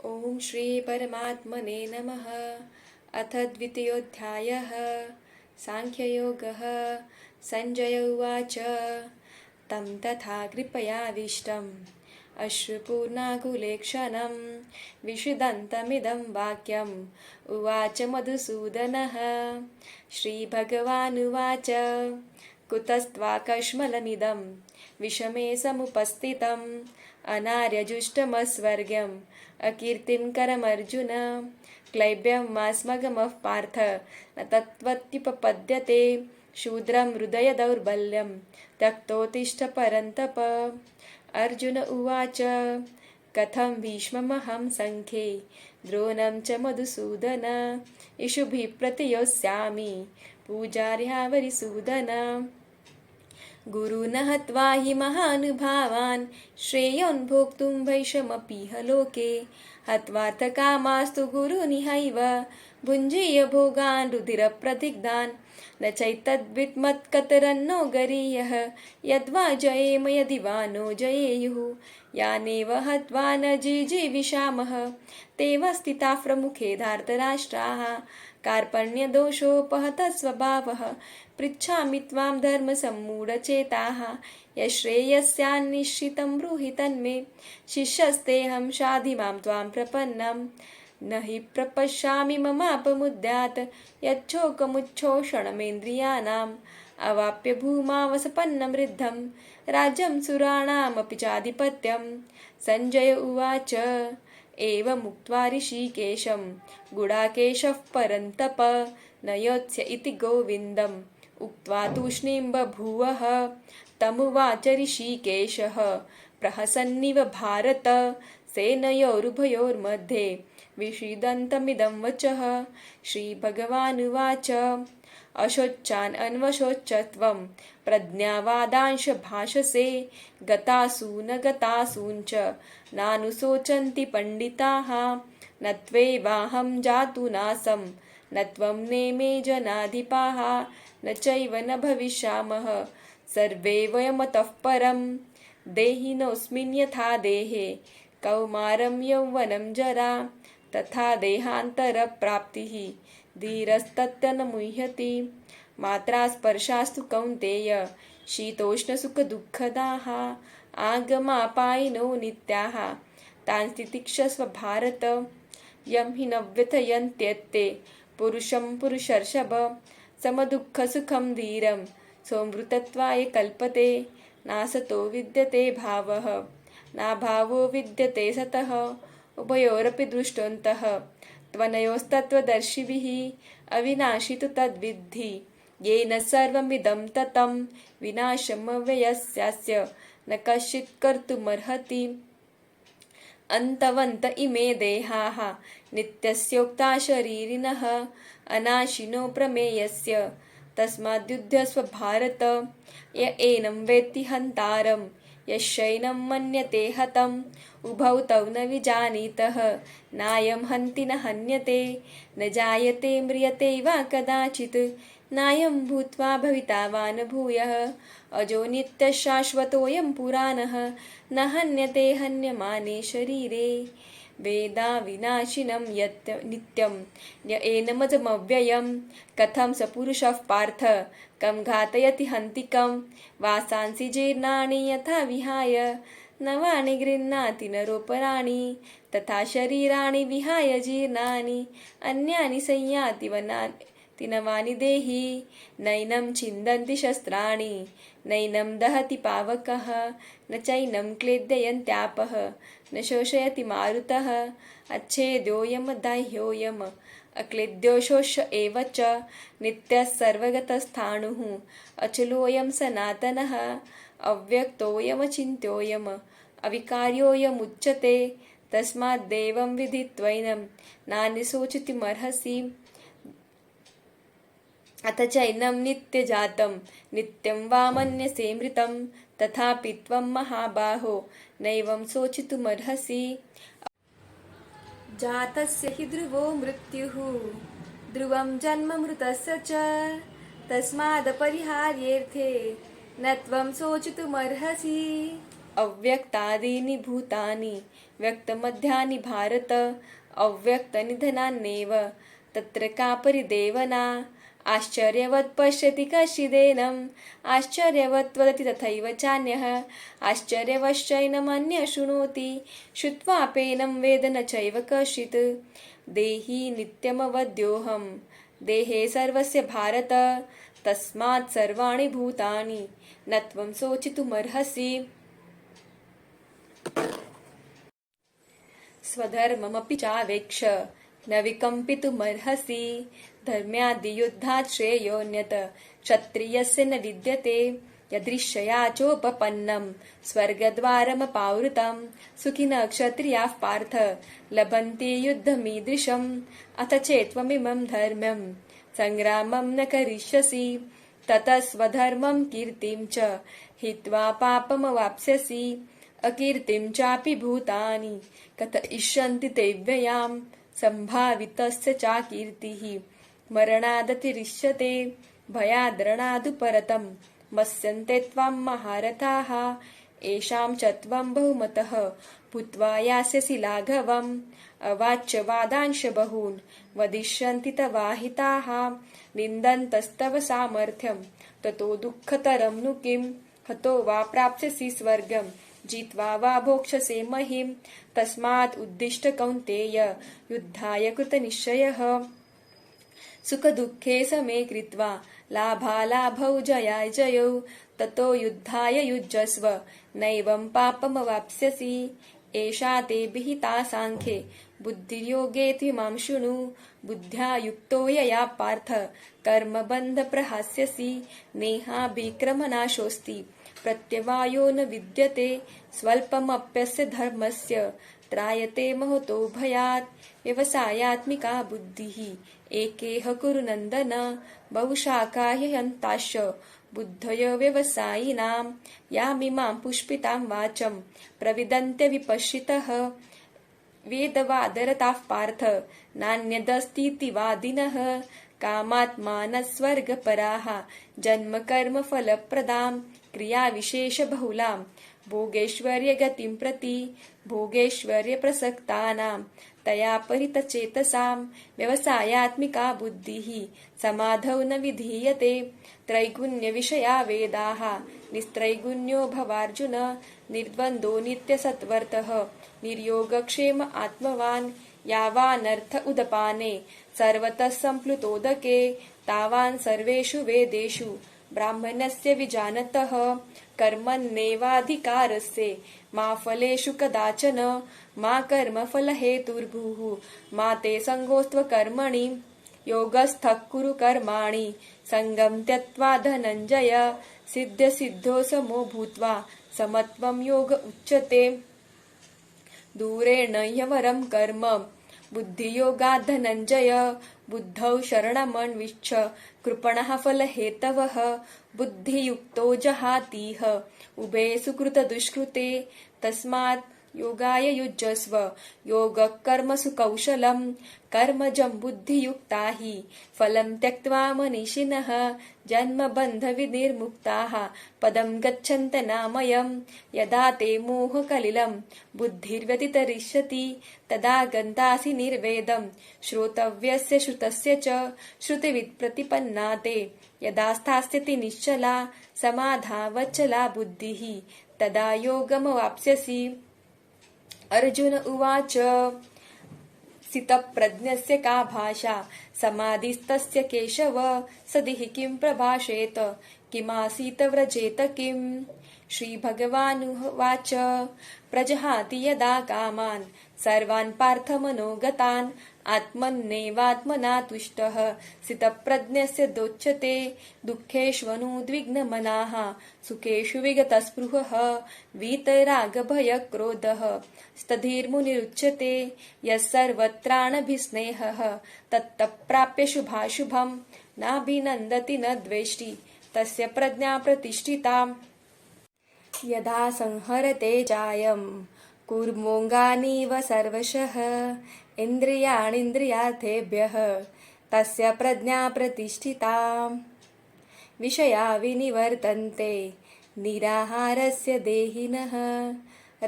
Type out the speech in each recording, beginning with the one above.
ओम श्री परमात्मने नमः। अथ द्वितीयोऽध्यायः। सांख्ययोगः। संजय उवाच तं तथा कृपयाविष्टम् अश्रुपूर्णाकुलेक्षणं विषुदन्तमिदं वाक्यम् उवाच मधुसूदनः। श्रीभगवानुवाच कुतस्त्वाकश्मलमिदं विषमे समुपस्थितम् अनार्यजुष्टमस्वर्ग्यम् अकीर्तिं करमर्जुन। क्लैब्यं मास्मगमः पार्थ न तत्त्वत्युपपद्यते। शूद्रं हृदय दौर्बल्यं त्यक्तोत्तिष्ठ परन्तप। अर्जुन उवाच कथं भीष्ममहं सङ्ख्ये द्रोणं च मधुसूदन इषुभिः प्रतियोत्स्यामि पूजार्हावरिसूदन। गुरुन् हत्वा हि महानुभावान् श्रेयोन् भोक्तुं भैषमपीह लोके। हत्वार्थकामास्तु गुरुनिहैव भुञ्जीय भोगान् रुधिरप्रदिग्धान् न चैतद्विद्मत्कतरन्नो गरीयः यद्वा जयेम यदि वा नो जयेयुः। यानेव हत्वा न जिजीविषामः तेव स्थिताः प्रमुखे धार्तराष्ट्राः। कार्पण्यदोषोपहतः स्वभावः पृच्छामि त्वां धर्मसम्मूढचेताः। यश्रेयस्यान्निश्चितं ब्रूहि तन्मे शिष्यस्तेऽहं शाधि मां त्वां प्रपन्नं। न हि प्रपश्यामि ममापमुद्यात् यच्छोकमुच्छोषणमेन्द्रियाणाम् अवाप्य भूमावसपन्नं वृद्धं राज्यं सुराणामपि चाधिपत्यं। सञ्जय उवाच एवमुक्त्वा ऋषिकेशं गुडाकेशः परन्तप न योत्स्य इति गोविन्दम् उक्त्वा तूष्णीं बभूवः। तमुवाच ऋषिकेशः प्रहसन्निव भारत सेनयोरुभयोर्मध्ये विषीदन्तमिदं वचः। श्रीभगवानुवाच अशोच्यान् अन्वशोच्यत्वं प्रज्ञावादांश भाषसे गतासून गतासूञ्च नानुशोचन्ति पण्डिताः। न त्वेवाहं जातुनासं न त्वं नेमे जनाधिपाः न चैव न भविष्यामः सर्वे वयमतः परं। देहिनोऽस्मिन् यथा देहे कौमारं यौवनं जरा तथा देहान्तरप्राप्तिः धीरस्तत्र न मुह्यति। मात्रा स्पर्शास्तु कौन्तेय शीतोष्णसुखदुःखदाः आगमापायिनो नित्याः तान् तितिक्षस्व भारत। यं हि न व्यथयन्त्येते पुरुषं पुरुषर्षभ समदुःखसुखं धीरं सोऽमृतत्वाय कल्पते। नासतो विद्यते भावः नाभावो विद्यते सतः उभयोरपि दृष्टोऽन्तः त्वनयोस्तत्त्वदर्शिभिः अविनाशि तु तद्विद्धि येन सर्वमिदं ततं विनाशमव्ययस्यास्य न कश्चित् कर्तुमर्हति। अन्तवन्त इमे देहाः नित्यस्योक्ता शरीरिणः अनाशिनो प्रमेयस्य तस्माद्युध्यस्व भारत। य एनं वेत्ति हन्तारं यश्चैनं मन्यते हतम् उभौ तौ न विजानीतः नायं हन्ति न हन्यते। न जायते म्रियते वा कदाचित् नायं भूत्वा भविता वा न भूयः। अजो नित्यशाश्वतोऽयं पुराणः न हन्यते हन्यमाने शरीरे। वेदा विनाशिनं यत् नित्यं य एनमजमव्ययं कथं स पुरुषः पार्थ कं घातयति हन्तिकं। वासांसि जीर्णानि यथा विहाय नवानि गृह्णाति नरोपराणि तथा शरीराणि विहाय जीर्णानि अन्यानि संयाति वनानि नवानि देहि। नैनं छिन्दन्ति शस्त्राणि नैनं दहति पावकः न चैनं क्लेदयन्त्यापः न शोषयति मारुतः। अच्छेद्योऽयमदाह्योऽयम् अक्लेद्यो शोष्य एव च नित्यः सर्वगतस्थाणुः अचलोऽयं सनातनः अव्यक्तोऽयमचिन्त्योऽयम् अविकार्योऽयमुच्यते। तस्माद्देवं विदित्वैनं नान्यशोचितुमर्हसि। अथ चैनं नित्यजातं नित्यं वा मन्यसे मृतं तथापि त्वं महाबाहो नैवं शोचितुमर्हसि। जातस्य हि ध्रुवो मृत्युः ध्रुवं जन्म मृतस्य च तस्मादपरिहार्येऽर्थे न त्वं शोचितुमर्हसि। अव्यक्तादीनि भूतानि व्यक्तमध्यानि भारत अव्यक्तनिधनान्नेव तत्र का परिदेवना आश्चर्यवत् पश्यति कश्चिदेनम् आश्चर्यवत् वदति तथैव चान्यः आश्चर्यवश्चैनमन्यः शृणोति श्रुत्वाप्येनं वेद न चैव कश्चित् देहि नित्यमवद्योऽहं देहे सर्वस्य भारत तस्मात् सर्वाणि भूतानि न त्वं शोचितुमर्हसि स्वधर्ममपि चावेक्ष न विकम्पितुमर्हसि धर्म्यादियुद्धात् श्रेयोऽन्यत् क्षत्रियस्य न विद्यते यदृश्यया चोपपन्नं स्वर्गद्वारमपावृतं सुखिनः क्षत्रियाः पार्थ लभन्ते युद्धमीदृशम् अथ चेत्त्वमिमं धर्म्यं सङ्ग्रामं न करिष्यसि ततः स्वधर्मं कीर्तिं च हित्वा पापमवाप्स्यसि अकीर्तिं चापि भूतानि कथयिष्यन्ति ते व्ययां सम्भावितस्य चाकीर्तिः मरणादतिरिष्यते भयाद्रणादुपरतं मत्स्यन्ते त्वां महारथाः येषां च त्वं बहुमतः भूत्वा यास्यसि लाघवम् अवाच्य वादांश बहून् वदिष्यन्ति तवाहिताः निन्दन्तस्तव सामर्थ्यं ततो दुःखतरं नु किं हतो वा प्राप्स्यसि स्वर्गं जित्वा वा भोक्ष्यसे महीम् तस्मात् उद्दिष्ट कौन्तेय युद्धाय कृतनिश्चयः सुखदुःखे समे कृत्वा लाभालाभौ जयाजयौ ततो युद्धाय युज्यस्व नैवं पापमवाप्स्यसि एषा ते विहिता साङ्ख्ये बुद्धिर्योगे त्विमां शृणु बुद्ध्या युक्तो यया पार्थ कर्मबन्धप्रहास्यसि नेहाभिक्रमनाशोऽस्ति प्रत्यवायो न विद्यते स्वल्पमप्यस्य धर्मस्य त्रायते महतो भयात् व्यवसायात्मिका बुद्धिः एकेह कुरु नन्दन बहुशाखा ह्यन्ताश्च बुद्धयो व्यवसायिनां यामिमां पुष्पितां वाचं प्रविदन्त्य विपश्चितः वेदवादरताः पार्थ नान्यदस्तीति वादिनः कामात्मानः स्वर्गपराः जन्मकर्मफलप्रदां क्रियाविशेषबहुलां भोगैश्वर्यगतिं प्रति भोगैश्वर्यप्रसक्तानां तया परितचेतसां व्यवसायात्मिका बुद्धिः समाधौ न विधीयते त्रैगुण्यविषया वेदाः निस्त्रैगुण्यो भवार्जुन निर्द्वन्द्वो नित्यसत्वर्तः निर्योगक्षेम आत्मवान् यावानर्थ उदपाने सर्वतः सम्प्लुतोदके तावान् सर्वेषु वेदेषु ब्राह्मणस्य विजानतः कर्मण्येवाधिकारस्य मा फलेषु कदाचन मा कर्मफलहेतुर्भुः मा ते सङ्गोऽस्त्वकर्मणि योगस्थः कुरु कर्माणि सङ्गं त्यक्त्वा धनञ्जय सिद्ध्यसिद्धौ समो भूत्वा समत्वं योग उच्यते दूरेण ह्यवरं कर्म बुद्धियोगात् धनञ्जय बुद्धौ शरणमन्विच्छ कृपणः फलहेतवः बुद्धियुक्तो जहातीह उभे सुकृतदुष्कृते तस्मात् योगाय युज्यस्व योगः कर्मसु कौशलं कर्मजं बुद्धियुक्ता हि फलं त्यक्त्वा मनीषिणः जन्मबन्धविनिर्मुक्ताः पदं गच्छन्त नामयं यदा ते मोहकलिलं बुद्धिर्व्यतितरिष्यति तदा गन्तासि निर्वेदं श्रोतव्यस्य श्रुतस्य च श्रुतिवित्प्रतिपन्ना ते यदा स्थास्यति निश्चला समाधावचला बुद्धिः तदा योगमवाप्स्यसि अर्जुन उवाच स्थितप्रज्ञस्य का भाषा समाधिस्तस्य केशव सदिह किं प्रभाषेत किमासीत व्रजेत किम् श्रीभगवानुवाच प्रजहाति यदा कामान् सर्वान् पार्थमनोगतान् आत्मन्नेवात्मना तुष्टः स्थितप्रज्ञस्य दोच्यते दुःखेष्वनुद्विग्नमनाः सुखेषु विगतस्पृहः वीतरागभयक्रोधः स्तधीर्मुनिरुच्यते यः सर्वत्राणभिस्नेहः तत्तप्राप्य शुभाशुभं नाभिनन्दति न द्वेष्टि तस्य प्रज्ञा प्रतिष्ठिता यदा संहरते चायं कूर्मोऽङ्गानीव सर्वशः इन्द्रियाणीन्द्रियार्थेभ्यः तस्य प्रज्ञा प्रतिष्ठिता विषया विनिवर्तन्ते निराहारस्य देहिनः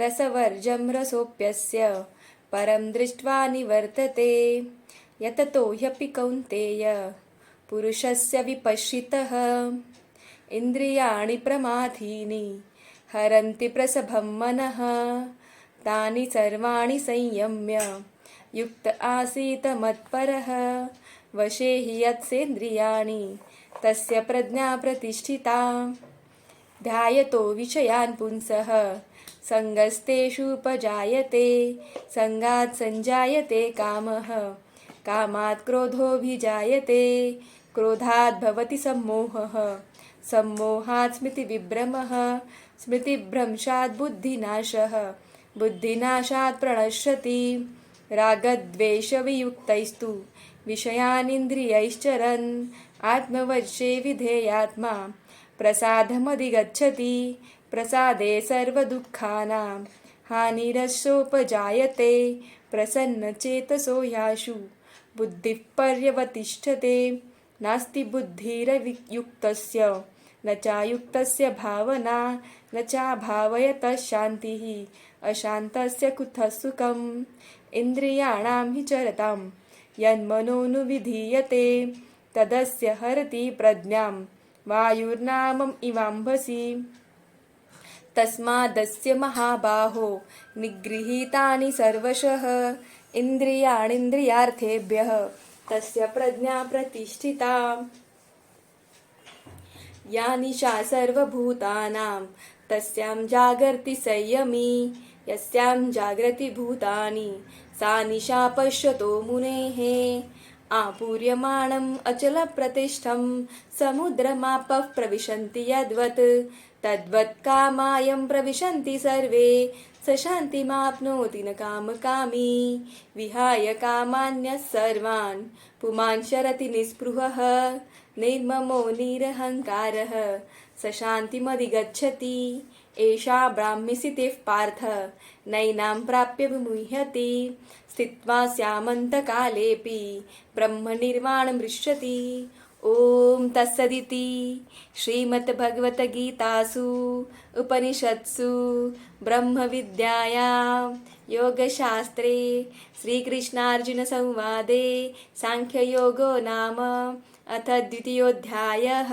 रसवर्जं रसोऽप्यस्य परं दृष्ट्वा निवर्तते यततो ह्यपि कौन्तेय पुरुषस्य विपश्चितः इन्द्रियाणि प्रमाथीनि हरन्ति प्रसभं मनः तानि सर्वाणि संयम्य युक्त आसीत मत्परः वशे हि यत्सेन्द्रियाणि तस्य प्रज्ञा प्रतिष्ठिता ध्यायतो विषयान् पुंसः सङ्गस्तेषुपजायते सङ्गात् सञ्जायते कामः कामात् क्रोधोऽभिजायते क्रोधात् भवति सम्मोहः सम्मोहात् स्मृतिविभ्रमः स्मृतिभ्रंशात् बुद्धिनाशः बुद्धिनाशात् प्रणश्यति रागद्वेषवियुक्तैस्तु विषयानिन्द्रियैश्चरन् आत्मवशे विधेयात्मा प्रसादमधिगच्छति प्रसादे सर्वदुःखानां हानिरसोपजायते प्रसन्नचेतसो यासु बुद्धिः पर्यवतिष्ठते नास्ति बुद्धिरयुक्तस्य न चायुक्तस्य भावना न चाभावयतः शान्तिः अशान्तस्य कुतः सुखम् इन्द्रियाणां हि चरतां यन्मनोनुविधीयते तदस्य हरति प्रज्ञां वायुर्नामम् इवाम्भसि तस्मादस्य महाबाहो निगृहीतानि सर्वशः इन्द्रियाणीन्द्रियार्थेभ्यः तस्य प्रज्ञा प्रतिष्ठिता या निशा सर्वभूतानां तस्यां जागर्ति संयमी यस्यां जागृति भूतानि सा निशा पश्यतो मुनेः आपूर्यमाणम् अचलप्रतिष्ठं समुद्रमापः प्रविशन्ति यद्वत् तद्वत् कामायं प्रविशन्ति सर्वे स शान्तिमाप्नोति न कामकामी विहाय कामान्यः सर्वान् पुमान् शरति निःस्पृहः निर्ममो निरहङ्कारः स शान्तिमधिगच्छति एषा ब्राह्मीस्थितिः पार्थ नैनां प्राप्य विमुह्यति स्थित्वा स्यामन्तकालेऽपि ब्रह्मनिर्वाणमृच्छति ॐ तत्सदिति श्रीमद्भगवद्गीतासु उपनिषत्सु ब्रह्मविद्यायां योगशास्त्रे श्रीकृष्णार्जुनसंवादे साङ्ख्ययोगो नाम अथ द्वितीयोऽध्यायः।